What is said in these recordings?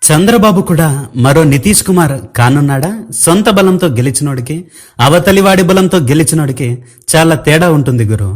చంద్రబాబు కూడా మరో నితీష్ కుమార్ కానున్నాడా? సొంత బలంతో గెలిచినోడికి, అవతలివాడి బలంతో గెలిచినోడికి చాలా తేడా ఉంటుంది గురు.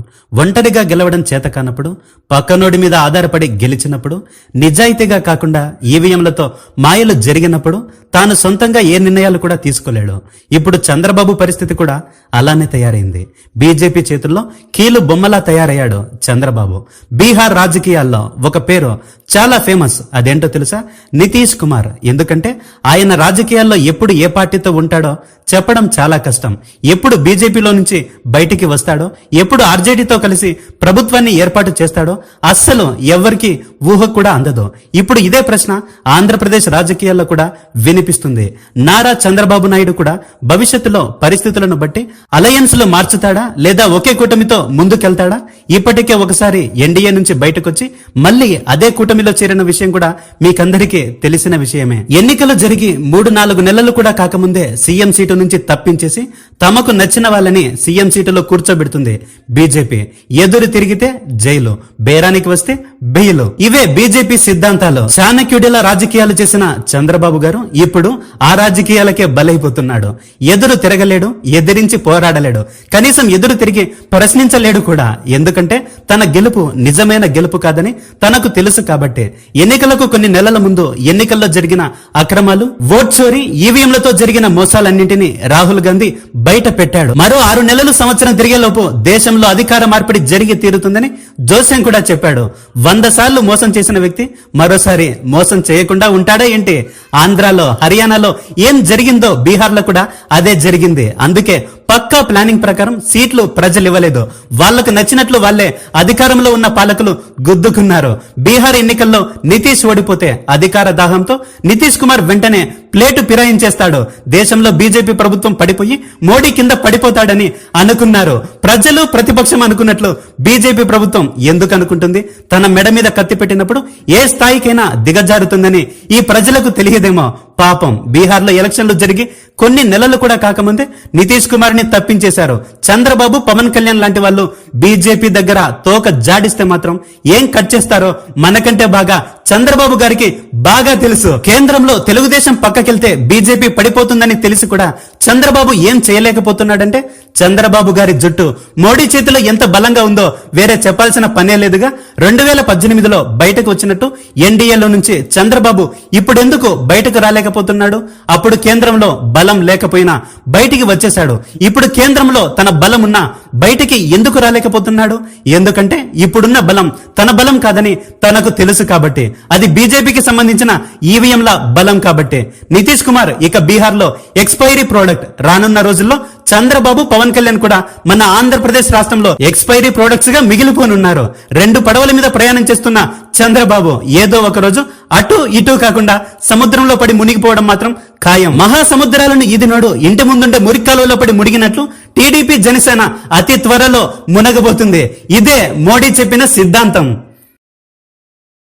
ఒంటరిగా గెలవడం చేత కానప్పుడు, పక్కనోడి మీద ఆధారపడి గెలిచినప్పుడు, నిజాయితీగా కాకుండా ఈవీఎంలతో మాయలు జరిగినప్పుడు తాను సొంతంగా ఏ నిర్ణయాలు కూడా తీసుకోలేడు. ఇప్పుడు చంద్రబాబు పరిస్థితి కూడా అలానే తయారైంది. బీజేపీ చేతుల్లో కీలు బొమ్మలా తయారయ్యాడు చంద్రబాబు. బీహార్ రాజకీయాల్లో ఒక పేరు చాలా ఫేమస్. అదేంటో తెలుసా? నితీష్ కుమార్. ఎందుకంటే ఆయన రాజకీయాల్లో ఎప్పుడు ఏ పార్టీతో ఉంటాడో చెప్పడం చాలా కష్టం. ఎప్పుడు బీజేపీలో నుంచి బయటికి వస్తాడో, ఎప్పుడు ఆర్జేడీతో కలిసి ప్రభుత్వాన్ని ఏర్పాటు చేస్తాడో అస్సలు ఎవ్వరికి ఊహ కూడా అందదు. ఇప్పుడు ఇదే ప్రశ్న ఆంధ్రప్రదేశ్ రాజకీయాల్లో కూడా వినిపిస్తుంది. నారా చంద్రబాబు నాయుడు కూడా భవిష్యత్తులో పరిస్థితులను బట్టి అలయన్స్ లో మార్చుతాడా, లేదా ఒకే కూటమితో ముందుకెళ్తాడా? ఇప్పటికే ఒకసారి ఎన్డీఏ నుంచి బయటకొచ్చి మళ్ళీ అదే కూటమిలో చేరిన విషయం కూడా మీకందరికీ తెలిసిన విషయమే. ఎన్నికలు జరిగి 3-4 నెలలు కూడా కాకముందే సీఎం సీటు నుంచి తప్పించేసి తమకు నచ్చిన వాళ్ళని సీఎం సీటులో కూర్చోబెడుతుంది బీజేపీ. ఎదురు తిరిగితే జైలు, బేరానికి వస్తే బెయిలు. ఇవే బీజేపీ సిద్ధాంతాలు. చాణక్యుడిలా రాజకీయాలు చేసిన చంద్రబాబు గారు ఇప్పుడు ఆ రాజకీయాలకే బలైపోతున్నాడు. ఎదురు తిరగలేడు, ఎదిరించి పోరాడలేడు, కనీసం ఎదురు తిరిగి ప్రశ్నించలేడు కూడా. ఎందుకంటే తన గెలుపు నిజమైన గెలుపు కాదని తనకు తెలుసు కాబట్టి. ఎన్నికలకు కొన్ని నెలల ముందు ఎన్నికల్లో జరిగిన అక్రమాలు, ఓట్ చోరీ, ఈవీఎంలతో జరిగిన మోసాలన్నింటినీ రాహుల్ గాంధీ బయట పెట్టాడు. మరో 6 నెలలు సంవత్సరం తిరిగేలోపు దేశంలో అధికార మార్పిడి జరిగి తీరుతుందని జోస్యం కూడా చెప్పాడు. 100 సార్లు మోసం చేసిన వ్యక్తి మరోసారి మోసం చేయకుండా ఉంటాడా ఏంటి? ఆంధ్రాలో, హర్యానాలో ఏం జరిగిందో బీహార్లో కూడా అదే జరిగింది. అందుకే పక్కా ప్లానింగ్ ప్రకారం సీట్లు ప్రజలు ఇవ్వలేదు. వాళ్లకు నచ్చినట్లు వాళ్లే అధికారంలో ఉన్న పాలకులు గుద్దుకున్నారు. బీహార్ ఎన్నికల్లో నితీష్ ఓడిపోతే అధికార దాహంతో నితీష్ కుమార్ వెంటనే ప్లేటు ఫిరాయించేస్తాడు. దేశంలో బీజేపీ ప్రభుత్వం పడిపోయి మోడీ కింద పడిపోతాడని అనుకున్నారు. ప్రజలు ప్రతిపక్షం అనుకున్నట్లు బీజేపీ ప్రభుత్వం ఎందుకు అనుకుంటుంది? తన మెడ మీద కత్తి పెట్టినప్పుడు ఏ స్థాయికైనా దిగజారుతుందని ఈ ప్రజలకు తెలియదేమో. పాపం బీహార్లో ఎలక్షన్లు జరిగి కొన్ని నెలలు కూడా కాకముందే నితీష్ కుమార్ ని తప్పించేశారు. చంద్రబాబు, పవన్ కళ్యాణ్ లాంటి వాళ్ళు బీజేపీ దగ్గర తోక జాడిస్తే మాత్రం ఏం కట్ చేస్తారో మనకంటే బాగా చంద్రబాబు గారికి బాగా తెలుసు. కేంద్రంలో తెలుగుదేశం పక్కకెళ్తే బీజేపీ పడిపోతుందని తెలిసి కూడా చంద్రబాబు ఏం చేయలేకపోతున్నాడంటే, చంద్రబాబు గారి జుట్టు మోడీ చేతిలో ఎంత బలంగా ఉందో వేరే చెప్పాల్సిన పనే లేదుగా. 2018లో బయటకు వచ్చినట్టు ఎన్డీఏలో నుంచి చంద్రబాబు ఇప్పుడెందుకు బయటకు రాలేకపోతున్నాడు? అప్పుడు కేంద్రంలో బలం లేకపోయినా బయటికి వచ్చేశాడు. ఇప్పుడు కేంద్రంలో తన బలం ఉన్నా బయటికి ఎందుకు రాలేకపోతున్నాడు? ఎందుకంటే ఇప్పుడున్న బలం తన బలం కాదని తనకు తెలుసు కాబట్టి. అది బీజేపీకి సంబంధించిన ఈవీఎంల బలం కాబట్టి. నితీష్ కుమార్ ఇక బీహార్లో ఎక్స్పైరీ ప్రోడక్ట్. రానున్న రోజుల్లో చంద్రబాబు, పవన్ కళ్యాణ్ కూడా మన ఆంధ్రప్రదేశ్ రాష్ట్రంలో ఎక్స్పైరీ ప్రొడక్ట్స్ గా మిగిలిపోనున్నారు. 2 పడవల మీద ప్రయాణం చేస్తున్న చంద్రబాబు ఏదో ఒక రోజు అటు ఇటు కాకుండా సముద్రంలో పడి మునిగిపోవడం మాత్రం ఖాయం. మహాసముద్రాలను ఈదినోడు ఇంటి ముందుండే మురికాలువలో పడి మునిగినట్లు టీడీపీ, జనసేన అతి త్వరలో మునగబోతుంది. ఇదే మోడీ చెప్పిన సిద్ధాంతం.